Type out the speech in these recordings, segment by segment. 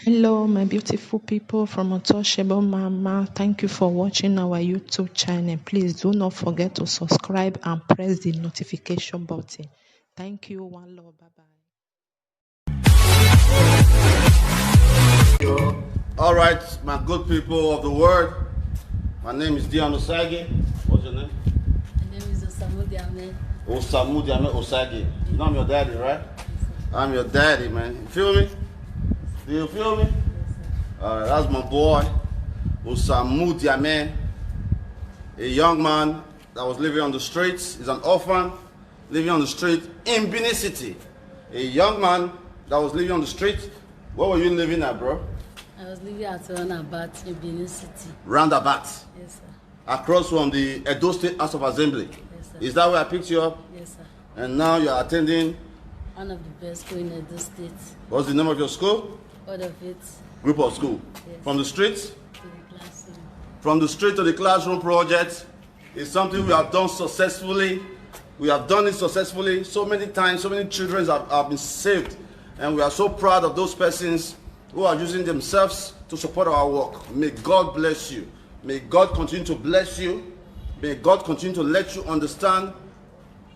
Hello, my beautiful people from Untouchable Mama. Thank you for watching our YouTube channel. Please do not forget to subscribe and press the notification button. Thank you. One love. Bye bye. All right, my good people of the world. My name is DION OSAGIE. What's your name? My name is Osamudiame. Osamudiame OSAGIE. You know I'm your daddy, right? Yes, I'm your daddy, man. You feel me? Do you feel me? yes, All right, that's my boy, Osamudiame, a young man that was living on the streets. He's an orphan living on the street in Benin City. A young man that was living on the street. Where were you living at, bro? I was living at Roundabout in Benin City. Roundabout. Yes, sir. Across from the Edo State House of Assembly. Yes, sir. Is that where I picked you up? Yes, sir. And now you're attending, One of the best schools in Edo State. what's the name of your school? All of it Group of school. Yes. From the streets? to the classroom. From the street to the classroom project is something we have done successfully. We have done it successfully so many times. So many children have been saved. And we are so proud of those persons who are using themselves to support our work. May God bless you. May God continue to bless you. May God continue to let you understand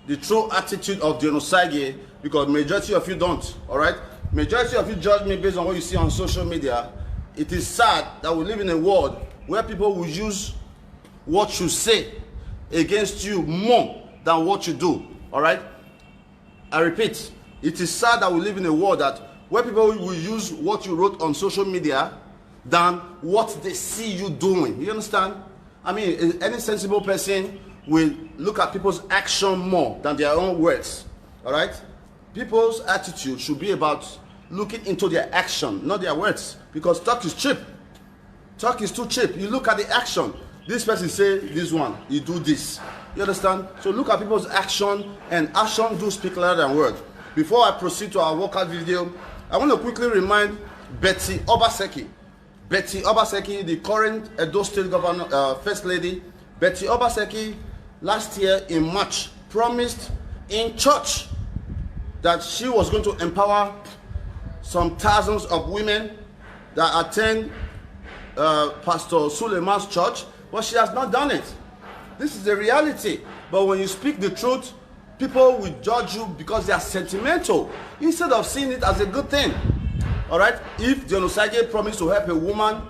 the true attitude of DION OSAGIE, because majority of you don't, all right? Majority of you judge me based on what you see on social media. It is sad that we live in a world where people will use what you say against you more than what you do, all right? I repeat, it is sad that we live in a world that where people will use what you wrote on social media than what they see you doing. You understand? I mean, any sensible person will look at people's action more than their own words, all right? People's attitude should be about looking into their action, not their words, because talk is cheap. Talk is too cheap. You look at the action. This person say this one, you do this. You understand? So look at people's action, and action do speak louder than words. Before I proceed to our workout video, I want to quickly remind Betty Obaseki. Betty Obaseki, the current Edo State Governor, First Lady. Betty Obaseki, last year in March, promised in church that she was going to empower some thousands of women that attend Pastor Suleiman's church, but she has not done it. This is the reality. But when you speak the truth, people will judge you because they are sentimental instead of seeing it as a good thing. All right? If DION OSAGIE promised to help a woman,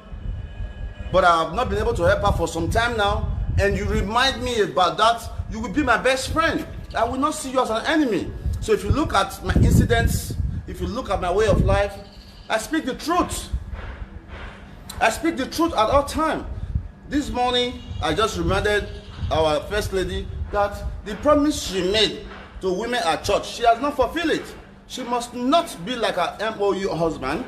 but I have not been able to help her for some time now, and you remind me about that, you will be my best friend. I will not see you as an enemy. So if you look at my incidents, if you look at my way of life, I speak the truth. I speak the truth at all time. This morning, I just reminded our First Lady that the promise she made to women at church, she has not fulfilled it. She must not be like her MOU husband.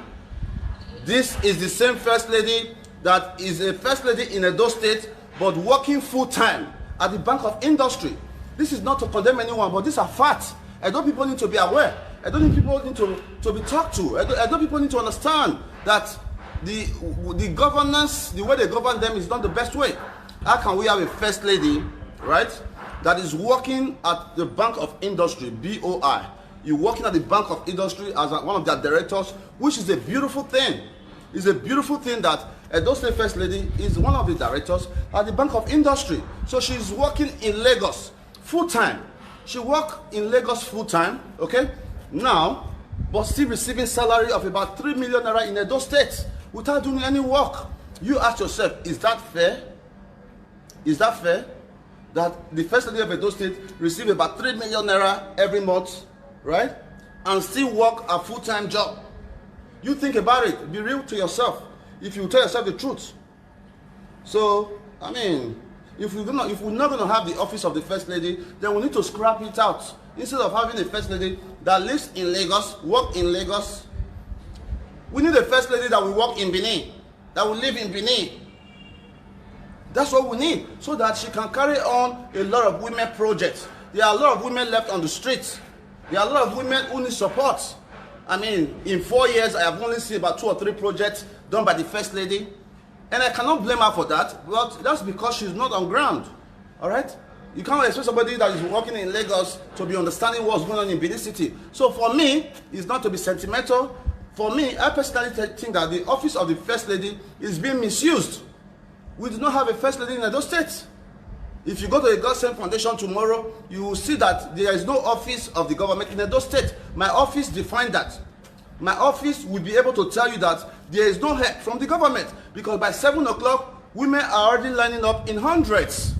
This is the same First Lady that is a First Lady in Edo State, but working full-time at the Bank of Industry. This is not to condemn anyone, but these are facts. Edo people need to be aware. Edo people need to be talked to. Edo people need to understand that the governance, the way they govern them is not the best way. How can we have a First Lady, right, that is working at the Bank of Industry, BOI? You're working at the Bank of Industry as one of their directors, which is a beautiful thing. It's a beautiful thing that Edo State First Lady is one of the directors at the Bank of Industry. So she's working in Lagos full-time. She worked in Lagos full-time, okay? Now, but still receiving salary of about 3 million naira in Edo State without doing any work. You ask yourself, is that fair? Is that fair? That the First Lady of Edo State receive about 3 million naira every month, right? And still work a full-time job. You think about it. Be real to yourself. If you tell yourself the truth. So, I mean, if we're not going to have the office of the First Lady, then we need to scrap it out. Instead of having a First Lady that lives in Lagos, work in Lagos, we need a First Lady that will work in Benin, that will live in Benin. That's what we need, so that she can carry on a lot of women projects. There are a lot of women left on the streets. There are a lot of women who need support. I mean, in 4 years, I have only seen about 2 or 3 projects done by the First Lady. And I cannot blame her for that, but that's because she's not on ground. All right? You can't expect somebody that is working in Lagos to be understanding what's going on in Benin City. So for me, it's not to be sentimental. For me, I personally think that the office of the First Lady is being misused. We do not have a First Lady in Edo State. If you go to the God-Sent Foundation tomorrow, you will see that there is no office of the government in Edo State. My office defined that. My office will be able to tell you that there is no help from the government, because by 7 o'clock, women are already lining up in hundreds.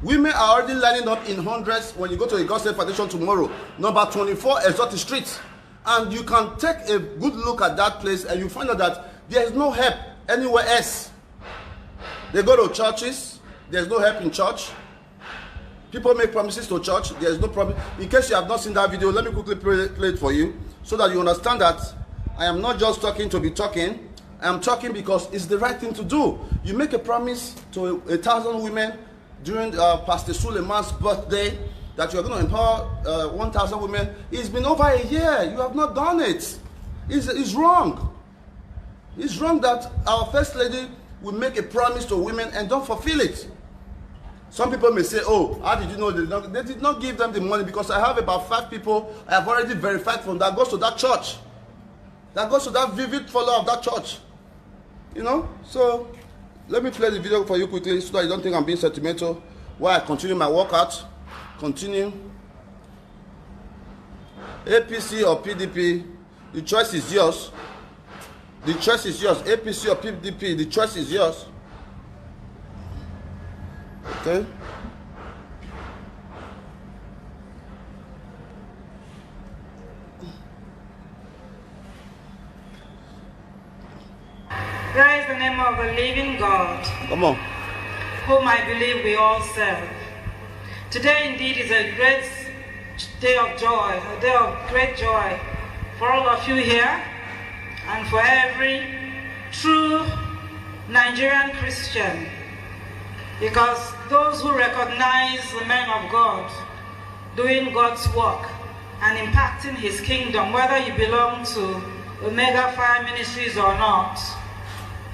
Women are already lining up in hundreds when you go to the God-Sent Foundation tomorrow, number 24 Exotic Street. And you can take a good look at that place and you find out that there is no help anywhere else. They go to churches, there's no help in church. People make promises to church, there's no problem. In case you have not seen that video, let me quickly play it for you so that you understand that I am not just talking to be talking. I am talking because it's the right thing to do. You make a promise to 1,000 women during Pastor Suleiman's birthday that you are going to empower 1,000 women. It's been over a year. You have not done it. It's wrong. It's wrong that our First Lady will make a promise to women and don't fulfill it. Some people may say, oh, how did you know they did not give them the money? Because I have about 5 people I have already verified from that goes to that church. That goes to that vivid follower of that church. You know? So, let me play the video for you quickly so that you don't think I'm being sentimental while I continue my workout. Continue. APC or PDP, the choice is yours. The choice is yours. APC or PDP, the choice is yours. Okay? Praise the name of the living God. Come on. Whom I believe we all serve. Today indeed is a great day of joy, a day of great joy for all of you here and for every true Nigerian Christian. Because those who recognize the men of God doing God's work and impacting His kingdom, whether you belong to Omega Fire Ministries or not,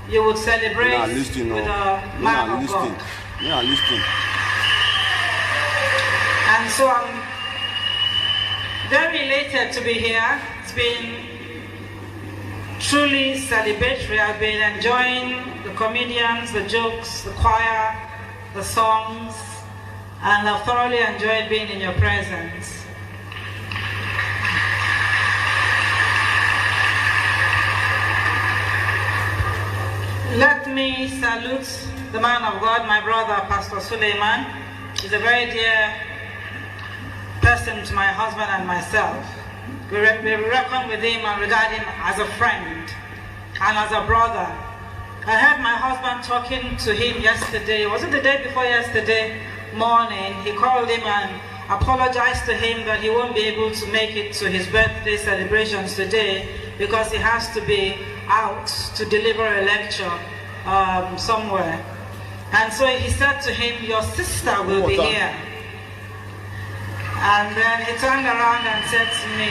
you would celebrate with a man of God. And so I'm very elated to be here. It's been truly celebratory. I've been enjoying the comedians, the jokes, the choir, the songs, and I've thoroughly enjoyed being in your presence. Let me salute the man of God, my brother, Pastor Suleiman. He's a very dear person to my husband and myself. We reckon with him and regard him as a friend and as a brother. I heard my husband talking to him yesterday. Was it the day before yesterday morning? He called him and apologized to him that he won't be able to make it to his birthday celebrations today because he has to be out to deliver a lecture somewhere. And so he said to him, your sister will be here. And then he turned around and said to me,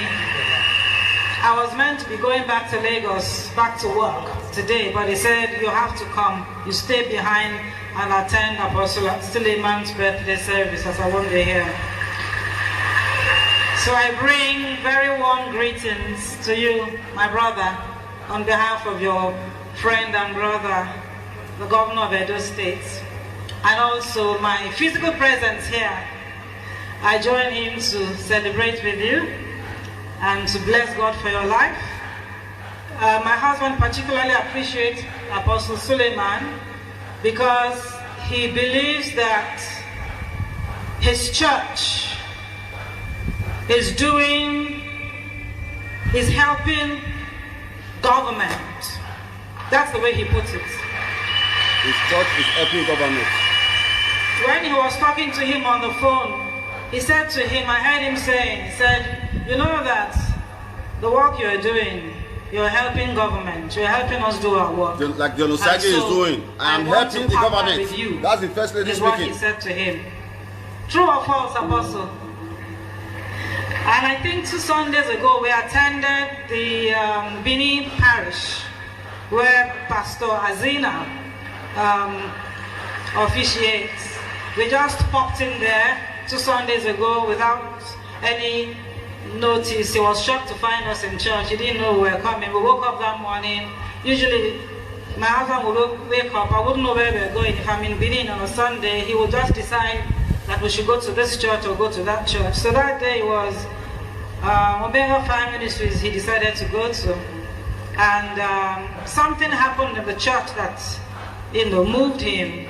I was meant to be going back to Lagos, back to work today, but he said, you have to come. You stay behind and attend Apostle Suleiman's birthday service as I won't be here. So I bring very warm greetings to you, my brother, on behalf of your friend and brother, the governor of Edo State, and also my physical presence here. I join him to celebrate with you and to bless God for your life. My husband particularly appreciates Apostle Suleiman because he believes that his church is helping government. That's the way he puts it. His church is helping government. When he was talking to him on the phone, he said to him, I heard him saying, he said, you know that the work you're doing, you're helping government, you're helping us do our work. Like the OSAGIE is doing. I am helping the government. With you. That's the First Lady speaking. Is what he said to him. True or false, Apostle? And I think 2 Sundays ago, we attended the Bini Parish, where Pastor Azina officiates. We just popped in there 2 Sundays ago without any noticed. He was shocked to find us in church. He didn't know we were coming. We woke up that morning. Usually, my husband would wake up. I wouldn't know where we were going. If I'm in Benin on a Sunday, he would just decide that we should go to this church or go to that church. So that day was Omega Fire Ministries he decided to go to. And something happened in the church that, moved him.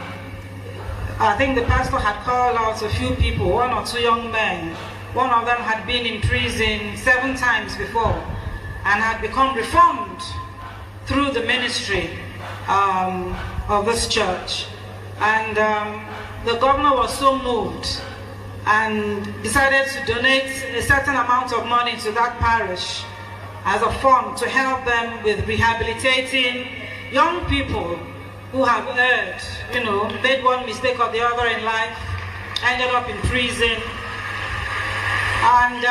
I think the pastor had called out a few people, 1 or 2 young men. One of them had been in prison 7 times before and had become reformed through the ministry of this church. And the governor was so moved and decided to donate a certain amount of money to that parish as a fund to help them with rehabilitating young people who have erred, made one mistake or the other in life, ended up in prison. And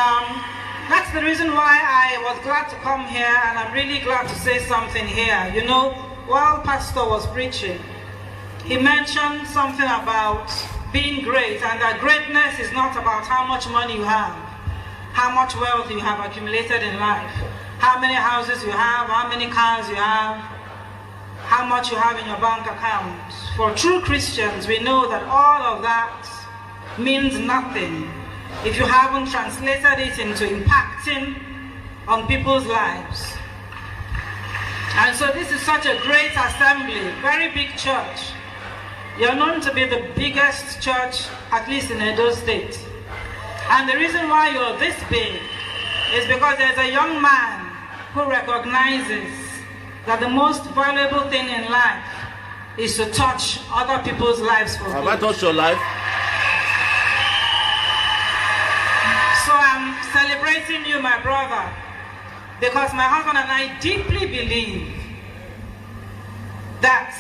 that's the reason why I was glad to come here, and I'm really glad to say something here. While Pastor was preaching, he mentioned something about being great, and that greatness is not about how much money you have, how much wealth you have accumulated in life, how many houses you have, how many cars you have, how much you have in your bank account. For true Christians, we know that all of that means nothing if you haven't translated it into impacting on people's lives. And so this is such a great assembly, very big church. You're known to be the biggest church, at least in Edo State. And the reason why you're this big is because there's a young man who recognizes that the most valuable thing in life is to touch other people's lives for good. Have I touched your life? So I'm celebrating you, my brother, because my husband and I deeply believe that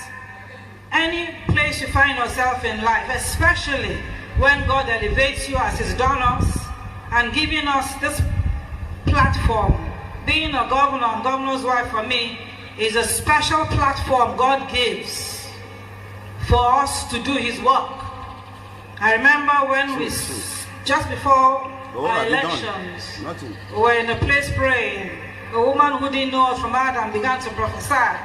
any place you find yourself in life, especially when God elevates you as He's done us and giving us this platform, being a governor and governor's wife for me is a special platform God gives for us to do His work. I remember when just before our elections, we were in a place praying. A woman who didn't know us from Adam began to prophesy.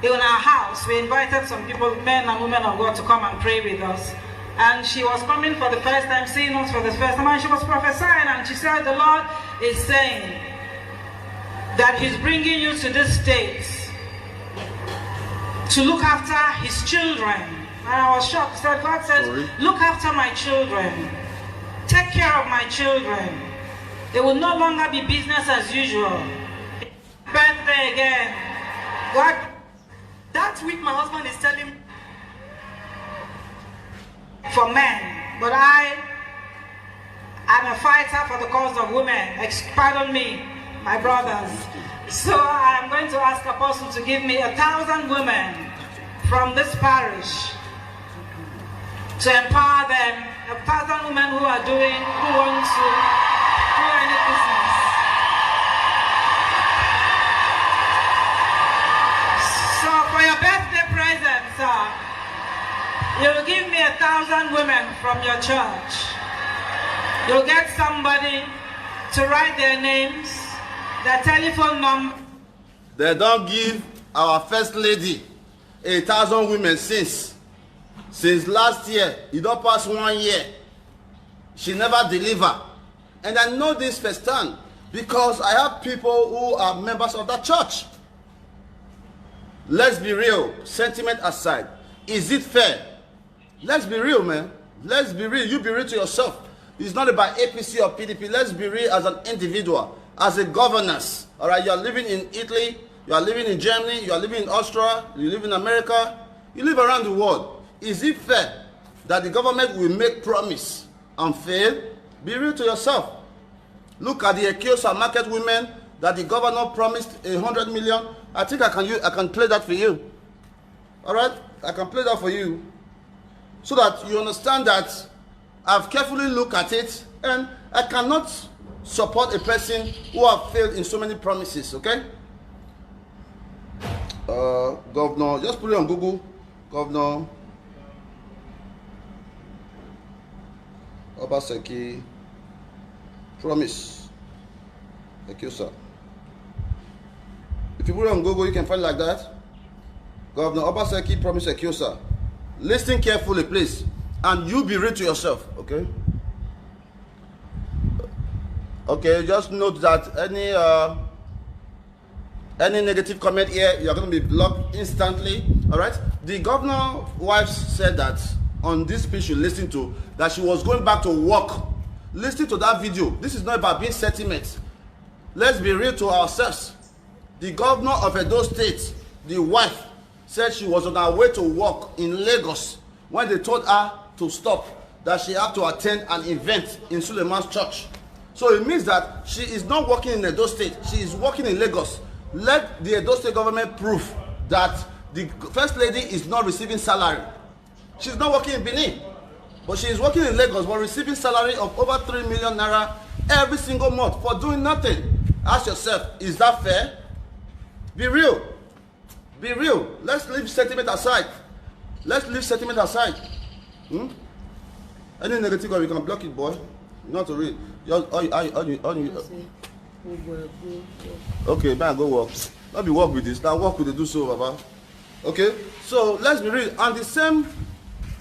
In our house, we invited some people, men and women of God, to come and pray with us. And she was coming for the first time, seeing us for the first time, and she was prophesying, and she said, the Lord is saying that He's bringing you to this state to look after His children. And I was shocked. So God says, look after my children. Take care of my children. It will no longer be business as usual. Birthday again. God. That week my husband is telling for men, but I'm a fighter for the cause of women. Pardon me, my brothers. So I'm going to ask Apostle to give me 1,000 women from this parish to empower them. 1,000 women who want to do any business. So for your birthday present, sir, you'll give me 1,000 women from your church. You'll get somebody to write their names, their telephone number. They don't give our first lady 1,000 women since last year. It don't pass 1 year. She never deliver. And I know this firsthand because I have people who are members of that church. Let's be real, sentiment aside. Is it fair? Let's be real, man. Let's be real. You be real to yourself. It's not about APC or PDP. Let's be real as an individual, as a governance. All right, you are living in Italy, you are living in Germany, you are living in Austria, you live in America, you live around the world. Is it fair that the government will make promise and fail? Be real to yourself. Look at the Ekiosa market women that the governor promised 100 million. I think I can play that for you. All right, I can play that for you, so that you understand that I've carefully looked at it, and I cannot support a person who have failed in so many promises. Okay, governor, just put it on Google, governor Obaseki promise. Ekiosa. If you put it on Google, you can find it like that. Governor Obaseki promised Ekiosa. Listen carefully, please, and you be real to yourself, okay? Okay, just note that any negative comment here, you're going to be blocked instantly, all right? The governor's wife said that on this speech you listened to, that she was going back to work. Listen to that video. This is not about being sentiment. Let's be real to ourselves. The governor of Edo State, the wife, said she was on her way to work in Lagos when they told her to stop, that she had to attend an event in Suleiman's church. So it means that she is not working in Edo State, she is working in Lagos. Let the Edo State government prove that the first lady is not receiving salary. She's not working in Benin, but she is working in Lagos, but receiving salary of over 3 million naira every single month for doing nothing. Ask yourself, is that fair? Be real. Be real. Let's leave sentiment aside. Let's leave sentiment aside. Any negative, we can block it, boy. Not to read. Okay, man, go work. Not be work with this. Now work with the do so, Baba. Okay, so let's be real. And the same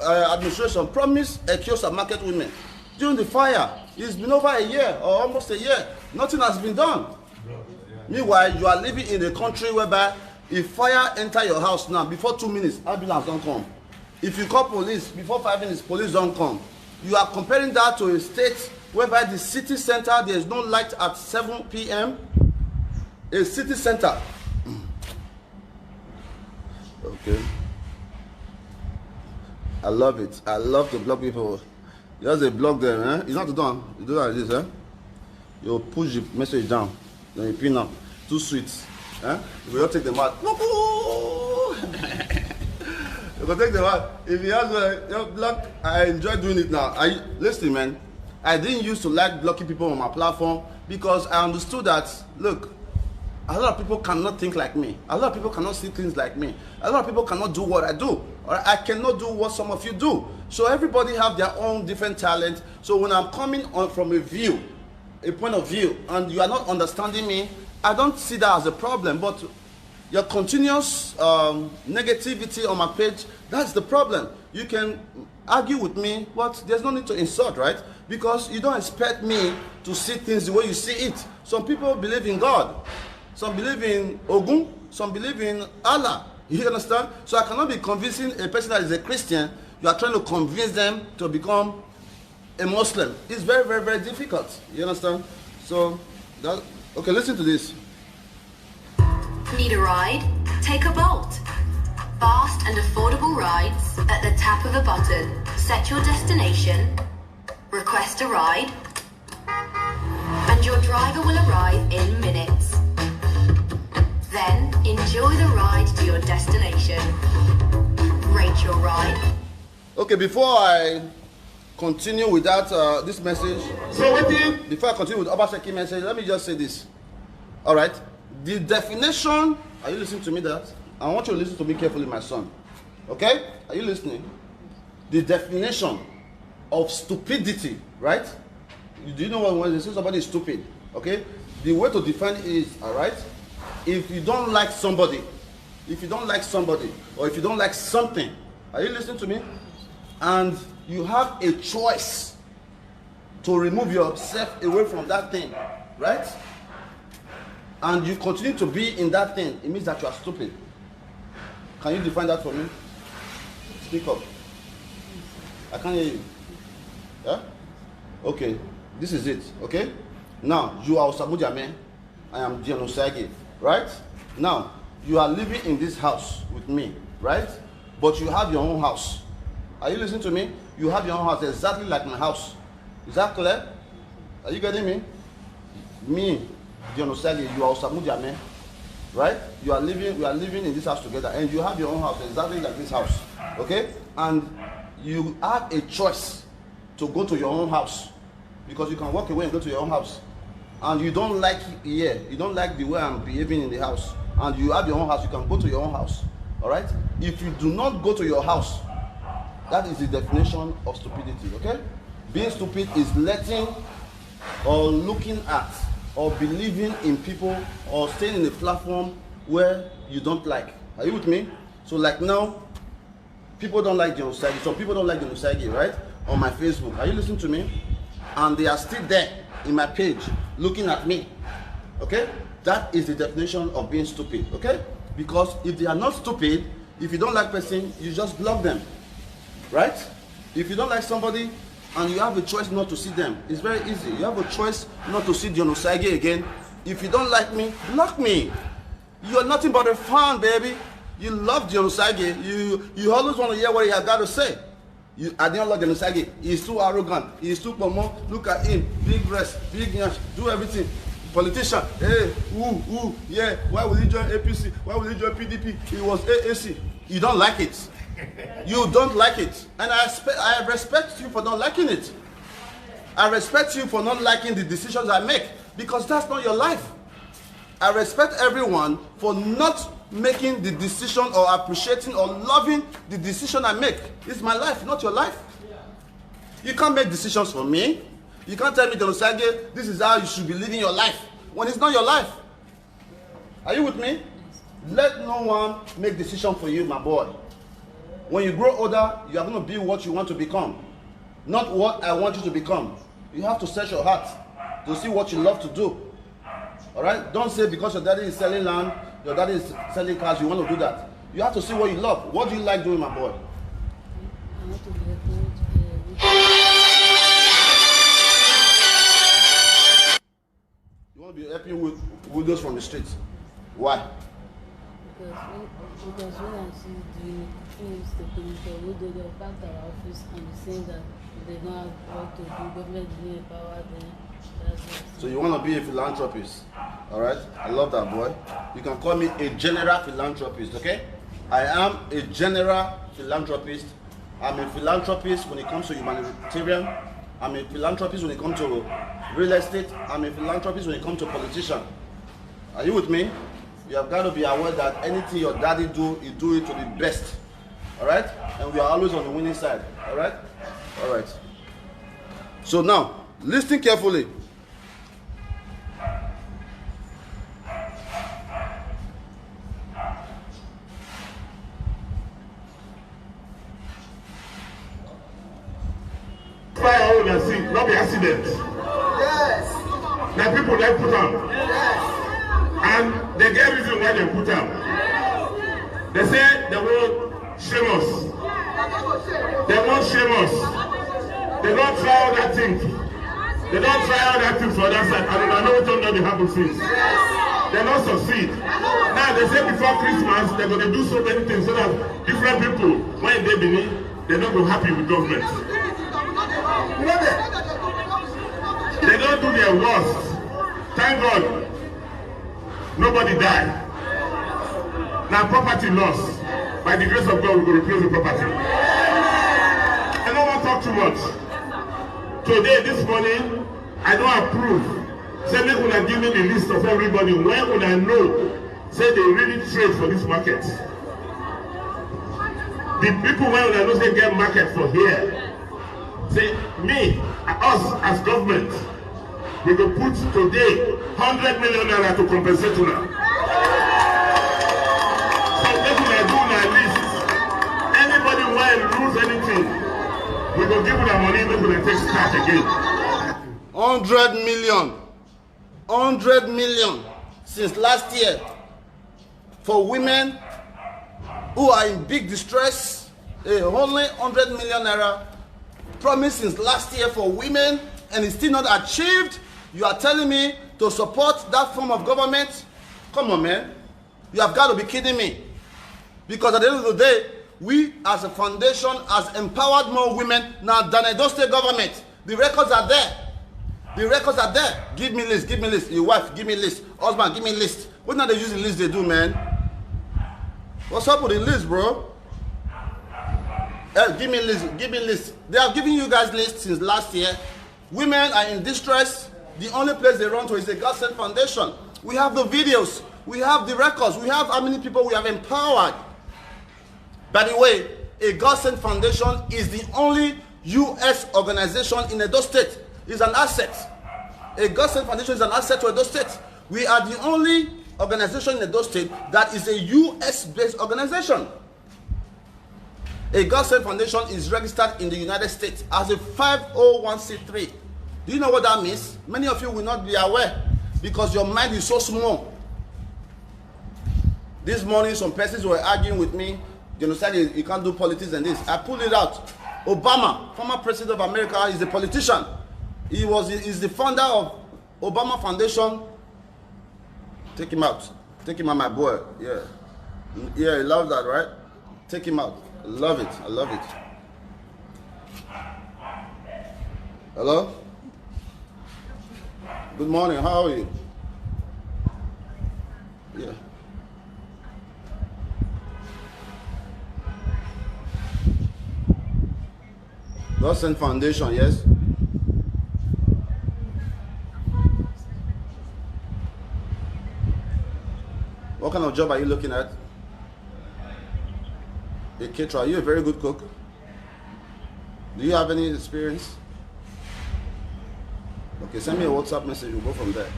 administration promised Ekiosa market women during the fire. It's been over a year or almost a year. Nothing has been done. Meanwhile, you are living in a country whereby if fire enter your house now, before 2 minutes, ambulance don't come. If you call police, before 5 minutes, police don't come. You are comparing that to a state whereby the city center, there is no light at 7 p.m. A city center. Okay. I love it. I love to block people. Just a block them, eh? It's not done. You do like this, eh? You push the message down. Then you pin up. Too sweet. Eh? You will take them out. You will take them out. If you have a block, I enjoy doing it now. Listen, man. I didn't used to like blocking people on my platform because I understood that, look, a lot of people cannot think like me. A lot of people cannot see things like me. A lot of people cannot do what I do. Or I cannot do what some of you do. So everybody have their own different talent. So when I'm coming on from a point of view, and you are not understanding me, I don't see that as a problem. But your continuous negativity on my page, that's the problem. You can argue with me, but there's no need to insult, right? Because you don't expect me to see things the way you see it. Some people believe in God. Some believe in Ogun. Some believe in Allah. You understand? So I cannot be convincing a person that is a Christian. You are trying to convince them to become a Muslim. It's very, very, very difficult. You understand? So, okay, listen to this. Need a ride? Take a Bolt. Fast and affordable rides at the tap of a button. Set your destination, request a ride, and your driver will arrive in minutes. Then enjoy the ride to your destination. Rate your ride. Okay, before I continue with that, this message, before I continue with Obaseki message, let me just say this. All right, the definition, are you listening to me that? I want you to listen to me carefully, my son. Okay? Are you listening? The definition of stupidity, right? Do you know what when they say somebody is stupid? Okay? The way to define it is, all right? If you don't like somebody, or if you don't like something, are you listening to me? And you have a choice to remove yourself away from that thing, right? And you continue to be in that thing, it means that you are stupid. Can you define that for me? Speak up. I can't hear you. Yeah? Okay. This is it. Okay? Now, you are Osamudiame. I am DION OSAGIE. Right? Now, you are living in this house with me. Right? But you have your own house. Are you listening to me? You have your own house exactly like my house. Is that clear? Are you getting me? Me, DION OSAGIE, you are Osamudiame. Right? We are living in this house together, and you have your own house exactly like this house. Okay? And you have a choice to go to your own house, because you can walk away and go to your own house. And you don't like here, you don't like the way I'm behaving in the house, and you have your own house, you can go to your own house. All right? If you do not go to your house, that is the definition of stupidity. Okay? Being stupid is letting or looking at or believing in people or staying in a platform where you don't like. Are you with me? So like now, people don't like DION OSAGIE. Some people don't like DION OSAGIE, right? On my Facebook. Are you listening to me? And they are still there in my page looking at me. Okay? That is the definition of being stupid. Okay? Because if they are not stupid, if you don't like person, you just block them. Right? If you don't like somebody and you have a choice not to see them, it's very easy. You have a choice not to see DION OSAGIE again. If you don't like me, block me. You are nothing but a fan, baby. You love DION OSAGIE. You always want to hear what he has got to say. I didn't like DION OSAGIE. He's too arrogant. He's too pomo. Look at him. Big breast, big nyash, do everything. Politician. Hey, yeah. Why would he join APC? Why would he join PDP? He was AAC. You don't like it. You don't like it. And I respect you for not liking it. I respect you for not liking the decisions I make, because that's not your life. I respect everyone for not making the decision or appreciating or loving the decision I make. It's my life, not your life. You can't make decisions for me. You can't tell me, DION OSAGIE, this is how you should be living your life, when it's not your life. Are you with me? Let no one make decision for you, my boy. When you grow older, you are going to be what you want to become, not what I want you to become. You have to search your heart to see what you love to do. All right? Don't say because your daddy is selling land, your daddy is selling cars, you want to do that. You have to see what you love. What do you like doing, my boy? I want to be a coach. You want to be helping with widows from the streets. Why? Because when I see the things taking for widow, they'll back our office and be saying that they don't have what to do, government didn't empower them. So you want to be a philanthropist, all right? I love that, boy. You can call me a general philanthropist, okay? I am a general philanthropist. I'm a philanthropist when it comes to humanitarian. I'm a philanthropist when it comes to real estate. I'm a philanthropist when it comes to politician. Are you with me? You have got to be aware that anything your daddy do, you do it to the best, all right? And we are always on the winning side, all right? All right. So now, listen carefully. Fire all and see, not be accident. Yes. Now people like put them. Yes. And they get reason why they put them. Yes. They say the word shameless. They won't shame us. They don't try all that thing. They don't try all that thing for that side. And I know what don't happen since. They don't succeed. Now they say before Christmas they're going to do so many things so that different people, when they believe, they're not going to be happy with government. They don't do their worst. Thank God, nobody died. Now property lost. By the grace of God, we will replace the property. I don't want to talk too much. Today, this morning, I don't approve. Say they will give me the list of everybody. Where would I know? Say they really trade for this market. The people where would I know say get market for here. Say me, us as government, we will put today 100 million naira to compensate to now. So if we are doing our list, anybody want to lose anything, we will give them money, we will take start again. 100 million. 100 million since last year for women who are in big distress. Only 100 million naira promised since last year for women, and it's still not achieved. You are telling me to support that form of government? Come on, man. You have got to be kidding me. Because at the end of the day, we as a foundation has empowered more women now than Edo State government. The records are there. The records are there. Give me list, give me list. Your wife, give me list. Husband, give me list. What now they use the list they do, man? What's up with the list, bro? Give me list, give me list. They have given you guys list since last year. Women are in distress. The only place they run to is the God Sent Foundation. We have the videos. We have the records. We have how many people we have empowered. By the way, a God Sent Foundation is the only U.S. organization in Edo State. It's an asset. A God-sent foundation is an asset to Edo State. We are the only organization in Edo State that is a US-based organization. A God-sent foundation is registered in the United States as a 501c3. Do you know what that means? Many of you will not be aware because your mind is so small. This morning, some persons were arguing with me. You know, you can't do politics and this. I pulled it out. Obama, former president of America, is a politician. He's the founder of Obama Foundation. Take him out. Take him out, my boy. Yeah. Yeah, he loves that, right? Take him out. I love it. I love it. Hello? Good morning. How are you? Yeah. God-sent foundation, yes? What kind of job are you looking at? A caterer. Are you a very good cook? Do you have any experience? Okay, send me a WhatsApp message. We'll go from there.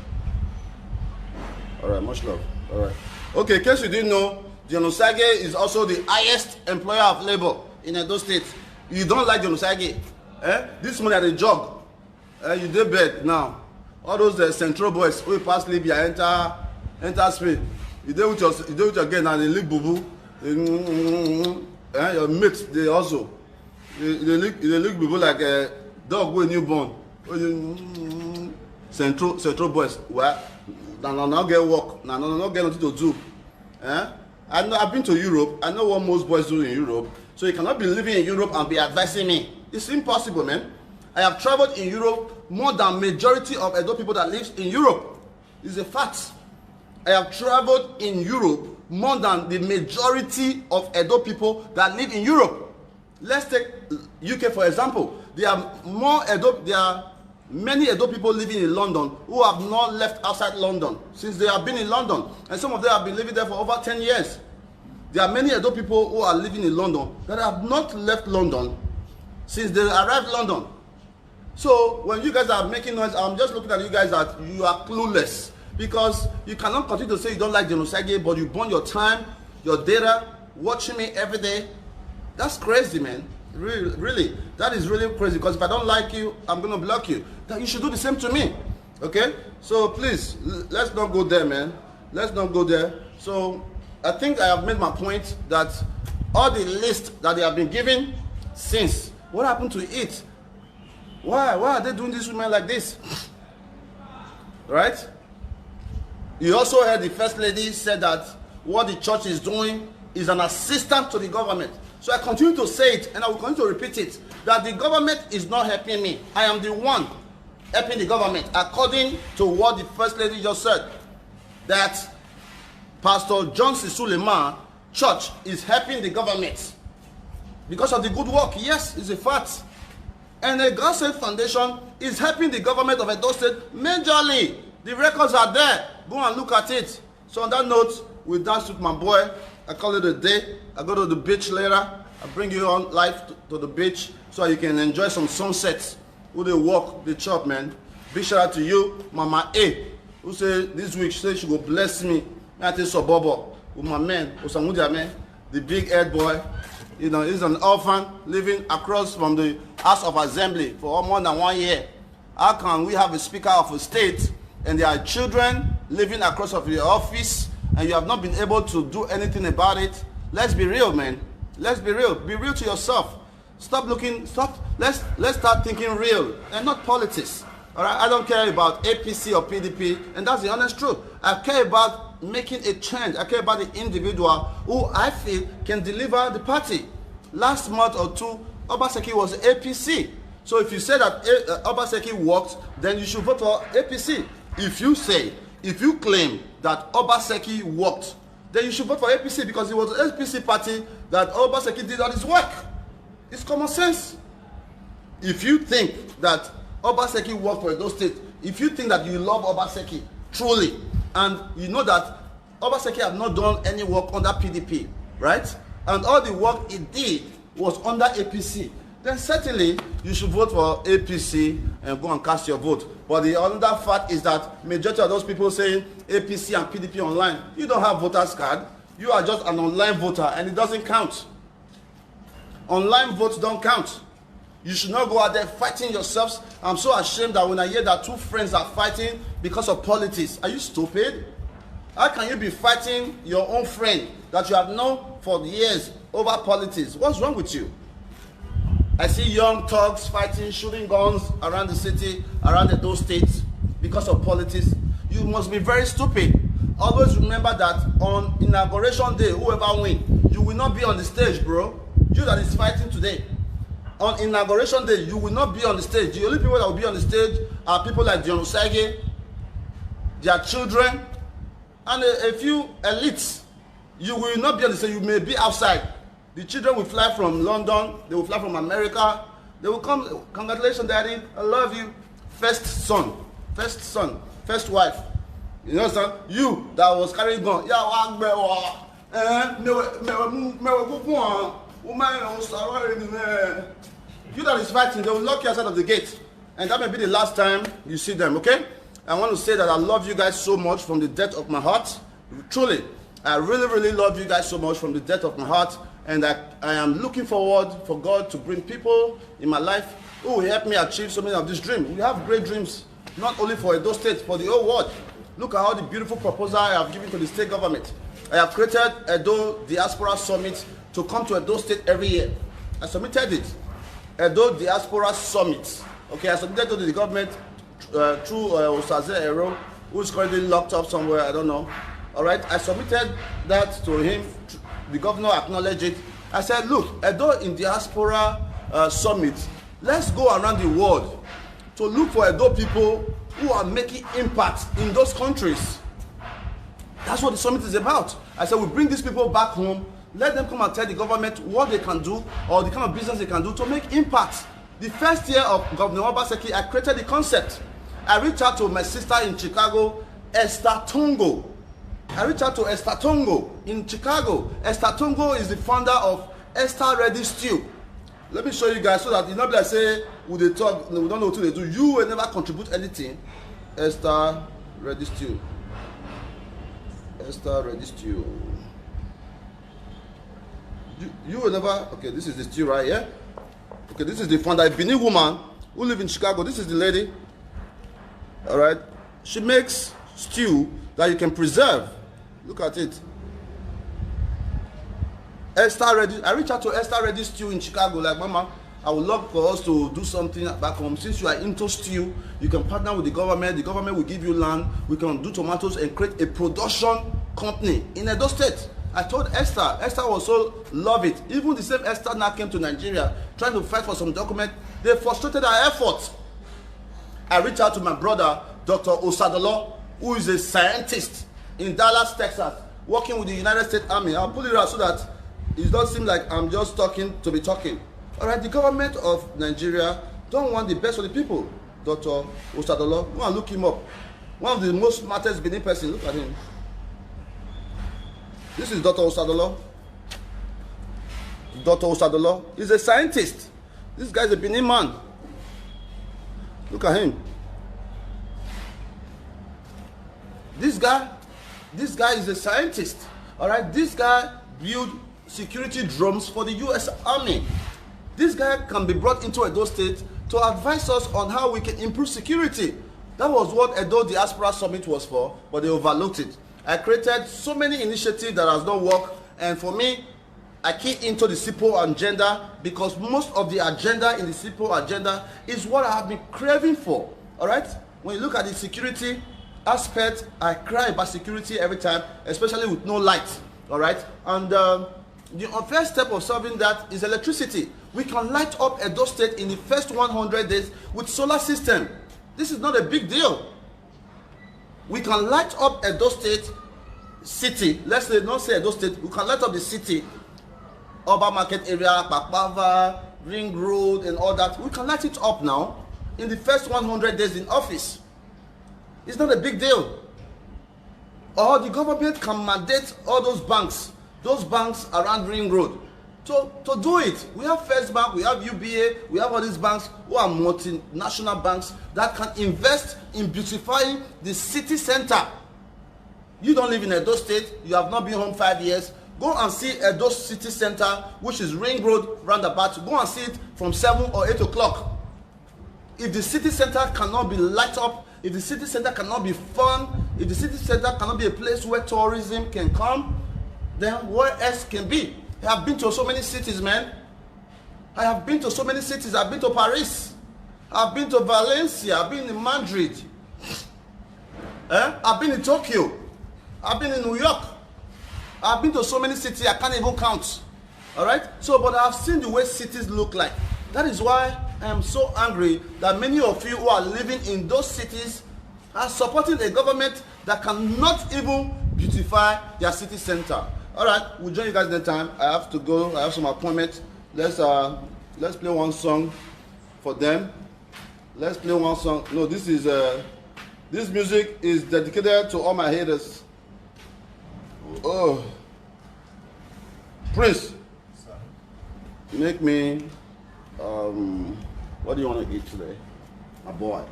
All right, much love. All right. Okay, in case you didn't know, DION OSAGIE is also the highest employer of labor in Edo State. You don't like DION OSAGIE? This money at the jog. You did bed now. All those central boys who pass Libya enter Spain. You did with your girl and they lick boo boo. Your mates they also they lick boo boo like a dog with newborn. Central boys. Well, now get work. Now get nothing to do. I've been to Europe. I know what most boys do in Europe. So you cannot be living in Europe and be advising me. It's impossible, man. I have traveled in Europe more than majority of Edo people that live in Europe. It's a fact. I have traveled in Europe more than the majority of Edo people that live in Europe. Let's take UK for example. There are many Edo people living in London who have not left outside London since they have been in London, and some of them have been living there for over 10 years. There are many Edo people who are living in London that have not left London since they arrived in London. So when you guys are making noise, I'm just looking at you guys that you are clueless, because you cannot continue to say you don't like DION OSAGIE, but you burn your time, your data, watching me every day. That's crazy, man. Really, that is really crazy, because if I don't like you, I'm going to block you. That you should do the same to me. Okay? So please, let's not go there, man. Let's not go there. So I think I have made my point that all the list that they have been given since, what happened to it? Why are they doing this women like this? Right? You also heard the First Lady said that what the church is doing is an assistance to the government. So I continue to say it, and I will continue to repeat it, that the government is not helping me. I am the one helping the government, according to what the First Lady just said, that Pastor John Suleiman Church is helping the government because of the good work. Yes, it's a fact. And the God-sent foundation is helping the government of Edo State majorly. The records are there. Go and look at it. So on that note, we dance with my boy. I call it a day. I go to the beach later. I bring you on live to the beach so you can enjoy some sunsets. Who they walk, they chop, man. Big shout out to you, Mama A, who said this week she said she will bless me. I take Sobobo with my man, Osamudia man, the big head boy. You know, he's an orphan living across from the House of Assembly for more than 1 year. How can we have a speaker of a state and there are children living across of your office and you have not been able to do anything about it? Let's be real, man. Let's be real. Be real to yourself. Let's start thinking real and not politics. All right? I don't care about APC or PDP, and that's the honest truth. I care about making a change. I care about the individual who I feel can deliver the party. Last month or two, Obaseki was APC. So if you say that Obaseki worked, then you should vote for APC. If you claim that Obaseki worked, then you should vote for APC, because it was the APC party that Obaseki did all his work. It's common sense. If you think that Obaseki worked for Edo State, if you think that you love Obaseki truly, and you know that Obaseki have not done any work under PDP, right? And all the work it did was under APC. then certainly you should vote for APC and go and cast your vote. But the other fact is that majority of those people saying APC and PDP online, you don't have voters card. You are just an online voter and it doesn't count. Online votes don't count. You should not go out there fighting yourselves. I'm so ashamed that when I hear that two friends are fighting because of politics. Are you stupid? How can you be fighting your own friend that you have known for years over politics? What's wrong with you? I see young thugs fighting, shooting guns around the city, around those states because of politics. You must be very stupid. Always remember that on inauguration day, whoever wins, you will not be on the stage, bro. You that is fighting today. On inauguration day, you will not be on the stage. The only people that will be on the stage are people like DION, OSAGIE, their children, and a few elites. You will not be on the stage. You may be outside. The children will fly from London. They will fly from America. They will come. Congratulations, daddy. I love you. First son, first wife. You know, son. You that was carrying gun. You that is fighting, they will lock you outside of the gate. And that may be the last time you see them, okay? I want to say that I love you guys so much from the depth of my heart. Truly, I really love you guys so much from the depth of my heart. And I am looking forward for God to bring people in my life who will help me achieve so many of these dreams. We have great dreams, not only for Edo State, for the whole world. Look at all the beautiful proposal I have given to the state government. I have created Edo Diaspora Summit to come to Edo State every year. I submitted it. Edo Diaspora Summit. Okay, I submitted to the government through OSAGIE, who is currently locked up somewhere, I don't know. All right, I submitted that to him. The governor acknowledged it. I said, look, Edo in Diaspora Summit, let's go around the world to look for Edo people who are making impact in those countries. That's what the summit is about. I said, we bring these people back home, let them come and tell the government what they can do or the kind of business they can do to make impact. The first year of Governor Obaseki, I created the concept. I reached out to my sister in Chicago, Esther Tongo. I reached out to Esther Tongo in Chicago. Esther Tongo is the founder of Esther Ready Stew. Let me show you guys so that you not be like say, we they talk, we don't know what they do. You will never contribute anything. Esther Ready Stew. Esther Ready Stew. You will never, okay, this is the stew right here. Okay, this is the founder, a Benin woman who lives in Chicago. This is the lady. All right. She makes stew that you can preserve. Look at it. Esther Ready. I reached out to Esther Ready Stew in Chicago. Like, Mama, I would love for us to do something back home. Since you are into stew, you can partner with the government. The government will give you land. We can do tomatoes and create a production company in Edo State. I told Esther. Esther also love it. Even the same Esther now came to Nigeria trying to fight for some document. They frustrated our efforts. I reached out to my brother, Dr. Osadolo, who is a scientist in Dallas, Texas, working with the United States Army. I'll pull it out so that it doesn't seem like I'm just talking to be talking. All right, the government of Nigeria don't want the best for the people. Dr. Osadolo, go and look him up. One of the most smartest Benin person. Look at him. This is Dr. Osadolo. Dr. Osadolo is a scientist. This guy is a Benin man. Look at him. This guy is a scientist. All right, this guy built security drones for the U.S. Army. This guy can be brought into Edo State to advise us on how we can improve security. That was what Edo Diaspora Summit was for, but they overlooked it. I created so many initiatives that has not worked, and for me, I key into the SIPO agenda because most of the agenda in the SIPO agenda is what I have been craving for. All right, when you look at the security aspect, I cry about security every time, especially with no light. All right, and the first step of solving that is electricity. We can light up Edo State in the first 100 days with solar system. This is not a big deal. We can light up Edo State city. Let's say, not say Edo State, we can light up the city, Urban Market area, Pakpava, Ring Road, and all that. We can light it up now in the first 100 days in office. It's not a big deal. Or the government can mandate all those banks around Ring Road to do it. We have First Bank, we have UBA, we have all these banks who are multinational banks that can invest in beautifying the city center. You don't live in Edo State, you have not been home 5 years. Go and see Edo City Center, which is Ring Road roundabout. Go and see it from 7 or 8 o'clock. If the city center cannot be light up, if the city center cannot be fun, if the city center cannot be a place where tourism can come, then where else can be? I have been to so many cities, man. I have been to so many cities. I've been to Paris. I've been to Valencia. I've been in Madrid. I've been in Tokyo. I've been in New York. I've been to so many cities I can't even count. All right? So, but I've seen the way cities look like. That is why I am so angry that many of you who are living in those cities are supporting a government that cannot even beautify their city center. All right, we'll join you guys next time. I have to go. I have some appointments. Let's play one song for them. Let's play one song. No, this music is dedicated to all my haters. Oh, Prince, make me. What do you want to eat today, my boy?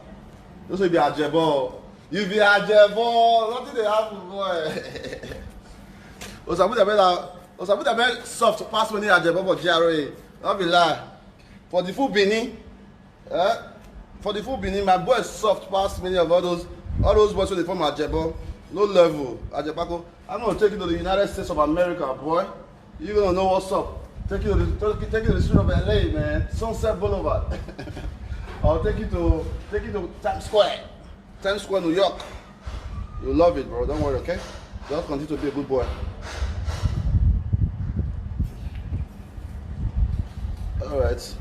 This will be Ajebo. You be Ajebo. Nothing they have, boy. Osabu soft pass money Ajebo for GRA. Don't be lie. For the full Benin, my boy is soft pass many of all those boys who they form Ajebo. Low level Ajebako. I'm gonna take you to the United States of America, boy. You're gonna know what's up. Take you to the street of LA, man. Sunset Boulevard. I'll take you to Times Square, New York. You'll love it, bro. Don't worry, okay? Just continue to be a good boy. All right.